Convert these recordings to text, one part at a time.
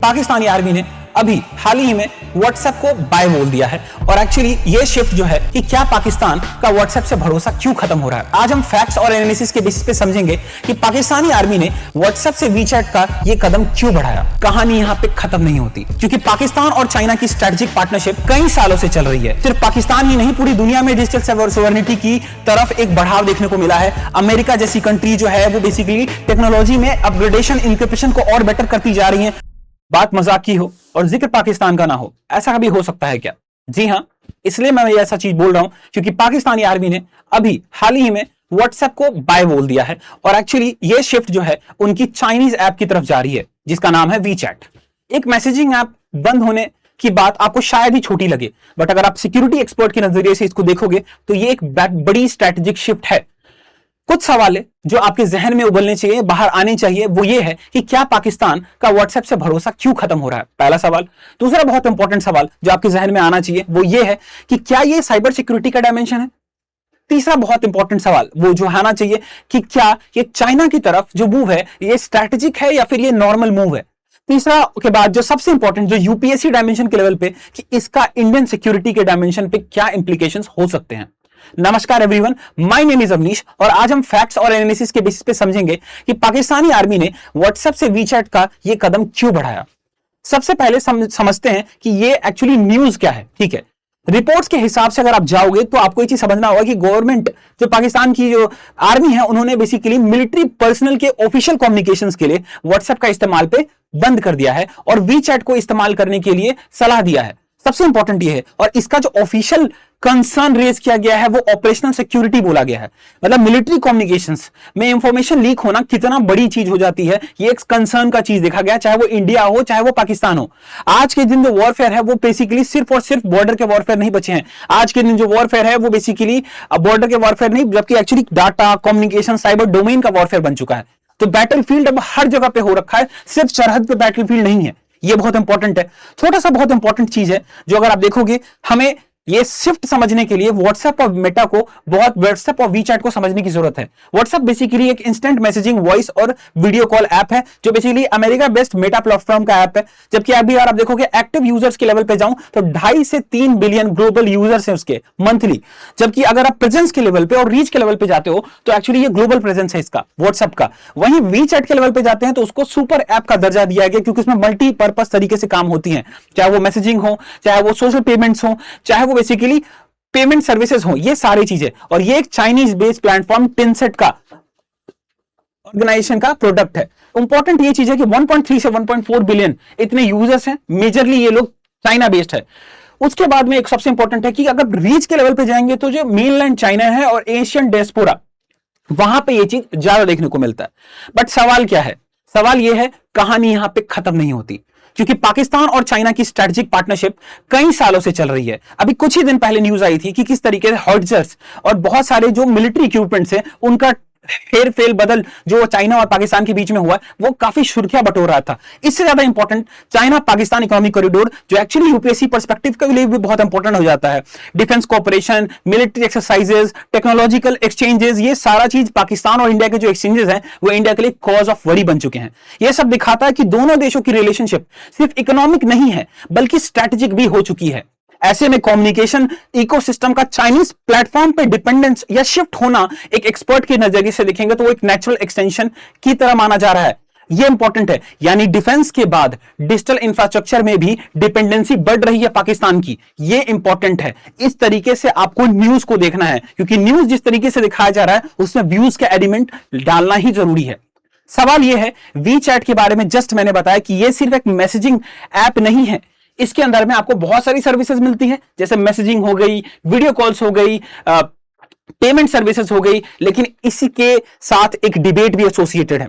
Pakistani army ने अभी हाल ही में व्हाट्सएप को बाय बोल दिया है और एक्चुअली ये शिफ्ट जो है कि क्या पाकिस्तान का व्हाट्सएप से भरोसा क्यों खत्म हो रहा है। आज हम फैक्ट्स और एनालिसिस के बेसिस पे समझेंगे कि पाकिस्तानी आर्मी ने व्हाट्सएप से वीचैट का ये कदम क्यों बढ़ाया। कहानी यहाँ पे खत्म नहीं होती क्योंकि पाकिस्तान और चाइना की स्ट्रेटेजिक पार्टनरशिप कई सालों से चल रही है। सिर्फ पाकिस्तान ही नहीं, पूरी दुनिया में डिजिटल सॉवरेनिटी की तरफ एक बढ़ाव देखने को मिला है। अमेरिका जैसी कंट्री जो है वो बेसिकली टेक्नोलॉजी में अपग्रेडेशन, इंक्रिप्शन को और बेटर करती जा रही है। बात मजाक की हो और जिक्र पाकिस्तान का ना हो, ऐसा कभी हो सकता है क्या? जी हां, इसलिए मैं ये ऐसा चीज बोल रहा हूं क्योंकि पाकिस्तानी आर्मी ने अभी हाल ही में व्हाट्सएप को बाय बोल दिया है और एक्चुअली ये शिफ्ट जो है उनकी चाइनीज ऐप की तरफ जा रही है जिसका नाम है वीचैट। एक मैसेजिंग ऐप बंद होने की बात आपको शायद ही छोटी लगे, बट अगर आप सिक्योरिटी एक्सपर्ट के नजरिए से इसको देखोगे तो ये एक बड़ी स्ट्रेटेजिक शिफ्ट है। कुछ सवाल है जो आपके जहन में उबलने चाहिए, बाहर आने चाहिए, वो ये है कि क्या पाकिस्तान का व्हाट्सएप से भरोसा क्यों खत्म हो रहा है, पहला सवाल। दूसरा बहुत इंपॉर्टेंट सवाल जो आपके जहन में आना चाहिए वो ये है कि क्या ये साइबर सिक्योरिटी का डायमेंशन है। तीसरा बहुत इंपॉर्टेंट सवाल वो जो आना चाहिए कि क्या ये चाइना की तरफ जो मूव है ये स्ट्रैटेजिक है या फिर ये नॉर्मल मूव है। तीसरा के बाद जो सबसे इंपॉर्टेंट जो यूपीएससी डायमेंशन के लेवल पे कि इसका इंडियन सिक्योरिटी के डायमेंशन पे क्या इंप्लीकेशंस हो सकते हैं। नमस्कार everyone, my name is Avneesh और आज हम फैक्ट्स और एनालिसिस के बेसिस पे समझेंगे कि पाकिस्तानी आर्मी ने व्हाट्सएप से वीचैट का ये कदम क्यों बढ़ाया। सबसे पहले समझते हैं कि ये एक्चुअली न्यूज क्या है। ठीक है, रिपोर्ट्स के हिसाब से अगर आप जाओगे तो आपको ये चीज समझना होगा कि गवर्नमेंट जो पाकिस्तान की जो आर्मी है उन्होंने बेसिकली मिलिट्री पर्सनल के ऑफिशियल कम्युनिकेशंस के लिए व्हाट्सएप का इस्तेमाल पे बंद कर दिया है और वीचैट को इस्तेमाल करने के लिए सलाह दिया है। सबसे इंपॉर्टेंट ये है और इसका जो ऑफिशियल कंसर्न रेज किया गया है वो ऑपरेशनल सिक्योरिटी बोला गया है। मतलब मिलिट्री कम्युनिकेशंस में इंफॉर्मेशन लीक होना कितना बड़ी चीज हो जाती है, ये एक कंसर्न का चीज देखा गया, चाहे वो इंडिया हो चाहे वो पाकिस्तान हो। आज के दिन जो वॉरफेयर है वो बेसिकली सिर्फ और सिर्फ बॉर्डर के वॉरफेयर नहीं बचे हैं। आज के दिन जो वॉरफेयर है वो बेसिकली बॉर्डर के वॉरफेयर नहीं, जबकि actually data, communication, cyber domain का वॉरफेयर बन चुका है। तो बैटलफील्ड अब हर जगह पे हो रखा है, सिर्फ सरहद पे बैटलफील्ड नहीं है। ये बहुत इंपॉर्टेंट है। छोटा सा बहुत इंपॉर्टेंट चीज है जो अगर आप देखोगे हमें ये शिफ्ट समझने के लिए व्हाट्सएप और मेटा को व्हाट्सएप और वीचैट को समझने की जरूरत है। व्हाट्सएप बेसिकली एक इंस्टेंट मैसेजिंग, वॉइस और वीडियो कॉल ऐप है जो basically America based Meta platform का ऐप है। जबकि अभी अगर आप देखोगे एक्टिव यूजर्स के लेवल पे जाऊं तो 2.5 से 3 बिलियन ग्लोबल यूजर्स हैं उसके मंथली। जबकि अगर आप प्रेजेंस के लेवल पे और रीच के लेवल पे जाते हो तो एक्चुअली ये ग्लोबल प्रेजेंस है इसका व्हाट्सएप का। वहीं वीचैट के लेवल पे जाते हैं तो उसको सुपर ऐप का दर्जा दिया गया क्योंकि उसमें मल्टीपर्पज तरीके से काम होती है, चाहे वो मैसेजिंग हो, चाहे वो सोशल पेमेंट्स हो, चाहे वो बेसिकली पेमेंट सर्विसेज हो, ये सारी चीजें। और ये एक चाइनीज बेस्ड प्लेटफॉर्म टेंसेंट का ऑर्गेनाइजेशन का प्रोडक्ट है। इंपॉर्टेंट ये चीज है कि 1.3 से 1.4 बिलियन इतने यूजर्स हैं, मेजरली ये लोग चाइना बेस्ड है। उसके बाद में एक सबसे इंपॉर्टेंट है कि अगर रीच के लेवल पे जाएंगे तो जो मेनलैंड चाइना है और एशियन डियास्पोरा, वहां पे ये चीज ज्यादा देखने को मिलता है। बट सवाल क्या है? सवाल ये है, कहानी यहां पे खत्म नहीं होती क्योंकि पाकिस्तान और चाइना की स्ट्रेटेजिक पार्टनरशिप कई सालों से चल रही है। अभी कुछ ही दिन पहले न्यूज आई थी कि किस तरीके से हॉट्जर्स और बहुत सारे जो मिलिट्री इक्विपमेंट्स हैं उनका फेर फेल बदल जो चाइना और पाकिस्तान के बीच में हुआ वो काफी सुर्खियां बटोर रहा था। इससे ज्यादा important China Pakistan economic corridor जो एक्चुअली यूपीएससी पर्सपेक्टिव के लिए भी बहुत इंपॉर्टेंट हो जाता है। Defence cooperation, military exercises, technological exchanges, ये सारा चीज पाकिस्तान और इंडिया के जो एक्सचेंजेस हैं वो इंडिया के लिए कॉज ऑफ वरी बन चुके हैं। यह सब दिखाता है कि दोनों देशों की रिलेशनशिप सिर्फ इकोनॉमिक नहीं है बल्कि स्ट्रैटेजिक भी हो चुकी है। ऐसे में कम्युनिकेशन इकोसिस्टम का चाइनीज प्लेटफॉर्म पे डिपेंडेंस या शिफ्ट होना एक एक्सपर्ट के नजरिए से देखेंगे तो वो एक नेचुरल एक्सटेंशन की तरह माना जा रहा है। ये इंपॉर्टेंट है, यानी डिफेंस के बाद डिजिटल इंफ्रास्ट्रक्चर में भी डिपेंडेंसी बढ़ रही है पाकिस्तान की। ये इंपॉर्टेंट है। इस तरीके से आपको न्यूज को देखना है क्योंकि न्यूज जिस तरीके से दिखाया जा रहा है उसमें व्यूज का एलिमेंट डालना ही जरूरी है। सवाल यह है, वीचैट के बारे में जस्ट मैंने बताया कि यह सिर्फ एक मैसेजिंग ऐप नहीं है, इसके अंदर में आपको बहुत सारी सर्विसेज मिलती है, जैसे मैसेजिंग हो गई, वीडियो कॉल्स हो गई, पेमेंट सर्विसेज हो गई, लेकिन इसी के साथ एक डिबेट भी एसोसिएटेड है।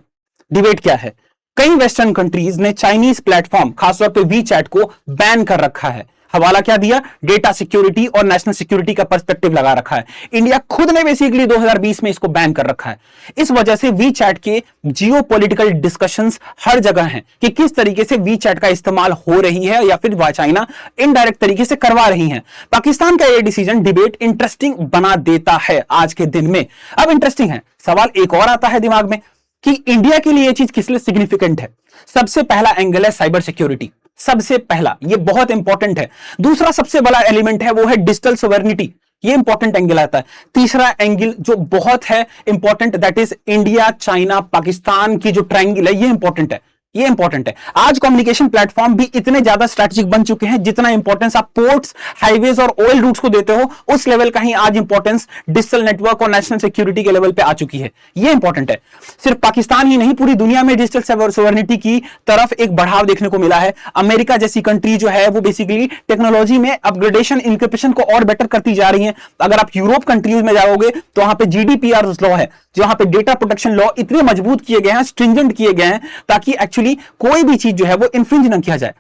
डिबेट क्या है? कई वेस्टर्न कंट्रीज ने चाइनीज प्लेटफॉर्म खासतौर पे वीचैट को बैन कर रखा है। हवाला क्या दिया? डेटा सिक्योरिटी और नेशनल सिक्योरिटी का पर्सपेक्टिव लगा रखा है। इंडिया खुद ने बेसिकली 2020 में इसको बैन कर रखा है। इस वजह से वीचैट के जियोपॉलिटिकल डिस्कशंस हर जगह हैं कि किस तरीके से वीचैट का इस्तेमाल हो रही है या फिर चाइना इनडायरेक्ट तरीके से करवा रही है। पाकिस्तान का यह डिसीजन डिबेट इंटरेस्टिंग बना देता है आज के दिन में। अब इंटरेस्टिंग है, सवाल एक और आता है दिमाग में कि इंडिया के लिए यह चीज किस लिए सिग्निफिकेंट है। सबसे पहला एंगल है साइबर सिक्योरिटी, सबसे पहला, ये बहुत इंपॉर्टेंट है। दूसरा सबसे बड़ा एलिमेंट है वो है डिजिटल सोवरेनिटी, ये इंपॉर्टेंट एंगल आता है। तीसरा एंगल जो बहुत है important, that is India China Pakistan की जो ट्रायंगल है, ये इंपॉर्टेंट है, ये इंपॉर्टेंट है। आज कम्युनिकेशन प्लेटफॉर्म भी इतने ज्यादा स्ट्रैटेजिक बन चुके हैं, जितना इंपॉर्टेंस आप पोर्ट्स, हाईवेज और ऑयल रूट्स को देते हो, उस लेवल का ही आज इंपॉर्टेंस डिजिटल नेटवर्क और नेशनल सिक्योरिटी के लेवल पे आ चुकी है। ये इंपॉर्टेंट है। सिर्फ पाकिस्तान ही नहीं, पूरी दुनिया में डिजिटल सोवरेनिटी की तरफ एक बढ़ाव देखने को मिला है। अमेरिका जैसी कंट्री जो है वो बेसिकली टेक्नोलॉजी में अपग्रेडेशन, इंक्रिप्शन को और बेटर करती जा रही है। अगर आप यूरोप कंट्रीज में जाओगे तो वहां पे जीडीपीआर लॉ है, जहां पे डेटा प्रोटेक्शन लॉ इतने मजबूत किए गए हैं, स्ट्रिंजेंट किए गए हैं, ताकि एक्चुअली कोई भी चीज जो है वो इन्फ्रिंज ना किया जाए।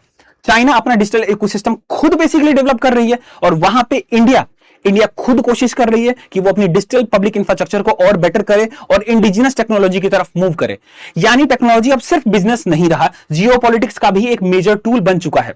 चाइना अपना डिजिटल इकोसिस्टम खुद बेसिकली डेवलप कर रही है, और वहां पे इंडिया खुद कोशिश कर रही है कि वो अपनी डिजिटल पब्लिक इंफ्रास्ट्रक्चर को और बेटर करे और इंडिजिनस टेक्नोलॉजी की तरफ मूव करे। यानी टेक्नोलॉजी अब सिर्फ बिजनेस नहीं रहा, जियोपॉलिटिक्स का भी एक मेजर टूल बन चुका है।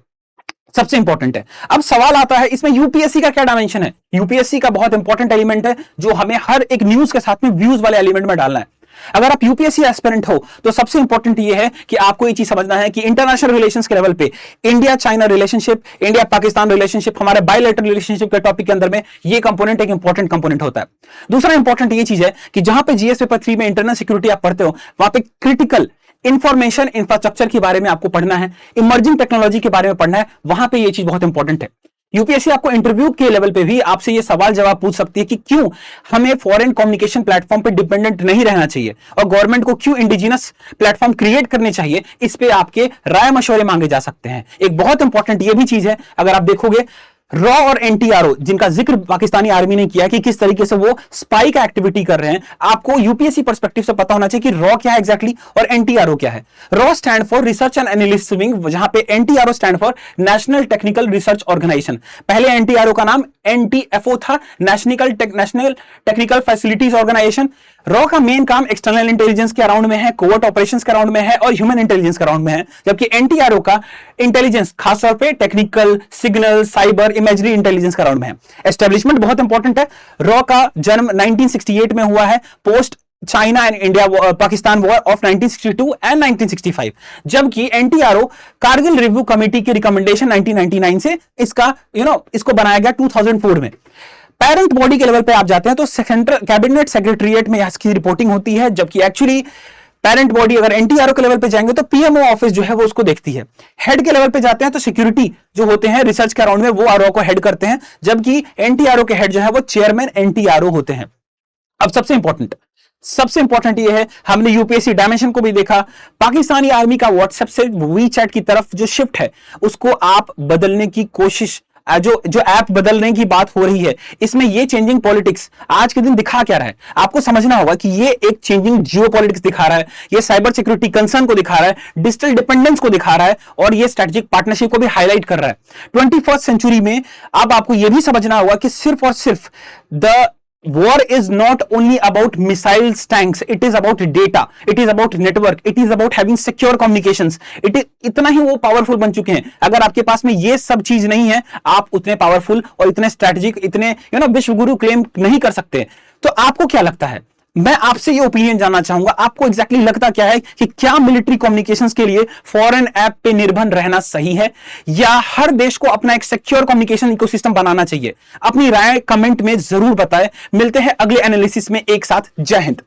सबसे इंपॉर्टेंट है। अब सवाल आता है इसमें यूपीएससी का क्या डायमेंशन है। यूपीएससी का बहुत इंपॉर्टेंट एलिमेंट है, जो हमें हर एक न्यूज के साथ में व्यूज वाले एलिमेंट में डालना है। अगर आप यूपीएससी एस्पिरेंट हो तो सबसे इंपॉर्टेंट यह है कि आपको ये चीज समझना है कि इंटरनेशनल रिलेशंस के लेवल पे India China relationship, India Pakistan relationship, हमारे बायलैटरल रिलेशनशिप के टॉपिक के अंदर में ये कंपोनेंट एक इंपॉर्टेंट कंपोनेंट होता है। दूसरा इंपॉर्टेंट ये चीज है कि जहां पे जीएस पेपर 3 में इंटरनल सिक्योरिटी आप पढ़ते हो, वहां पे क्रिटिकल इंफॉर्मेशन इंफ्रास्ट्रक्चर के बारे में आपको पढ़ना है, इमर्जिंग टेक्नोलॉजी के बारे में पढ़ना है, वहां पे ये चीज बहुत इंपॉर्टेंट है। यूपीएससी आपको इंटरव्यू के लेवल पे भी आपसे ये सवाल जवाब पूछ सकती है कि क्यों हमें फॉरेन कम्युनिकेशन प्लेटफॉर्म पे डिपेंडेंट नहीं रहना चाहिए और गवर्नमेंट को क्यों इंडिजिनस प्लेटफॉर्म क्रिएट करने चाहिए। इस पे आपके राय मशवरे मांगे जा सकते हैं। एक बहुत इंपॉर्टेंट ये भी चीज है, अगर आप देखोगे रॉ और एनटीआरओ, जिनका जिक्र पाकिस्तानी आर्मी ने किया कि किस तरीके से वो स्पाई का एक्टिविटी कर रहे हैं, आपको यूपीएससी पर्सपेक्टिव से पता होना चाहिए कि रॉ क्या है एग्जैक्टली और एनटीआरओ क्या है। रॉ stand for research and analysis wing, जहां पे NTRO stand for national technical research organisation. पहले एनटीआरओ का नाम एनटीएफओ था, नेशनल टेक्निकल फैसिलिटीज ऑर्गेनाइजेशन। रॉ का मेन काम एक्सटर्नल इंटेलिजेंस के अराउंड में है, कोवर्ट ऑपरेशंस के अराउंड में है और ह्यूमन इंटेलिजेंस के अराउंड में है, जबकि एनटीआरओ का इंटेलिजेंस खासतौर पे technical, signal, cyber, imagery intelligence के अराउंड में है। एस्टेब्लिशमेंट बहुत इंपॉर्टेंट है। रॉ का जन्म 1968 में हुआ है, post China and India Pakistan war of 1962 and 1965, जबकि एनटीआरओ कारगिल रिव्यू कमेटी की रिकमेंडेशन 1999 से इसको बनाया गया 2004 में। पेरेंट बॉडी के लेवल पे आप जाते हैं तो सेंट्रल कैबिनेट सेक्रेटरीट में इसकी रिपोर्टिंग होती है, जबकि एक्चुअली पेरेंट बॉडी अगर एनटीआरओ के लेवल पे जाएंगे तो पीएमओ ऑफिस जो है वो उसको देखती है। हेड के लेवल पे जाते हैं तो सिक्योरिटी जो होते हैं रिसर्च के अराउंड में वो आरओ को हेड करते हैं, जबकि एनटीआरओ के हेड जो है वो चेयरमैन एनटीआरओ होते हैं। अब सबसे इंपॉर्टेंट ये है, हमने यूपीएससी डायमेंशन को भी देखा। पाकिस्तानी आर्मी का व्हाट्सएप से वीचैट की तरफ जो शिफ्ट है उसको आप बदलने की कोशिश, जो ऐप बदलने की बात हो रही है, इसमें ये चेंजिंग पॉलिटिक्स आज के दिन दिखा क्या रहा है। आपको समझना होगा कि ये एक चेंजिंग जियोपॉलिटिक्स दिखा रहा है, ये साइबर सिक्योरिटी कंसर्न को दिखा रहा है, डिजिटल डिपेंडेंस को दिखा रहा है और ये स्ट्रेटेजिक पार्टनरशिप को भी हाईलाइट कर रहा है। 21st सेंचुरी में अब आपको यह भी समझना होगा कि सिर्फ और सिर्फ the war is not only about missiles, tanks, it is about data, it is about network, it is about having secure communications. इतना ही वो पावरफुल बन चुके हैं। अगर आपके पास में ये सब चीज नहीं है, आप उतने पावरफुल और इतने स्ट्रैटेजिक, इतने विश्वगुरु क्लेम नहीं कर सकते। तो आपको क्या लगता है, मैं आपसे ये ओपिनियन जानना चाहूंगा, आपको एग्जैक्टली लगता क्या है कि क्या मिलिट्री कम्युनिकेशंस के लिए फॉरेन ऐप पे निर्भर रहना सही है या हर देश को अपना एक सिक्योर कम्युनिकेशन इकोसिस्टम बनाना चाहिए? अपनी राय कमेंट में जरूर बताएं। मिलते हैं अगले एनालिसिस में एक साथ। जय हिंद।